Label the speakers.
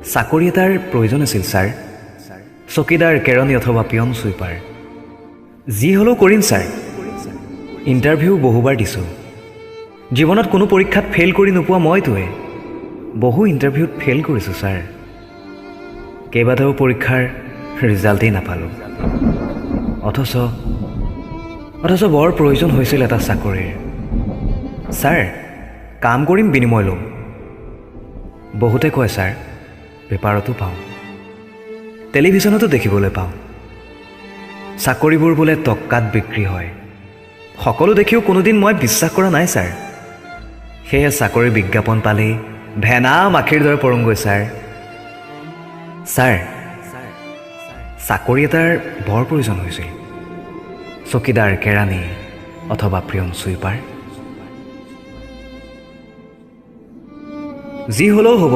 Speaker 1: চাকৰি এটাৰ প্ৰয়োজন আছিল ছাৰ। চকীদাৰ, কেৰণী অথবা পিয়ন চুইপাৰ যি হ'লেও কৰিম ছাৰ। ইণ্টাৰভিউ বহুবাৰ দিছোঁ। জীৱনত কোনো পৰীক্ষাত ফেইল কৰি নোপোৱা মইতোৱে বহু ইণ্টাৰভিউত ফেইল কৰিছোঁ ছাৰ। কেইবাটাও পৰীক্ষাৰ ৰিজাল্টেই নাপালোঁ। অথচ বৰ প্ৰয়োজন হৈছিল এটা চাকৰিৰ। ছাৰ, কাম কৰিম, বিনিময় ল'ম। বহুতে কয় ছাৰ, পেপাৰতো পাওঁ, টেলিভিছনতো দেখিবলৈ পাওঁ, চাকৰিবোৰ বোলে টকাত বিক্ৰী হয়। সকলো দেখিও কোনোদিন মই বিশ্বাস কৰা নাই ছাৰ। সেয়ে চাকৰিৰ বিজ্ঞাপন পালেই ভেনা মাখিৰ দৰে পৰোঁগৈ ছাৰ। ছাৰ, চাকৰি এটাৰ বৰ প্ৰয়োজন হৈছিল। চকীদাৰ, কেৰাণী অথবা পিয়ন চুইপাৰ যি হ'লেও হ'ব।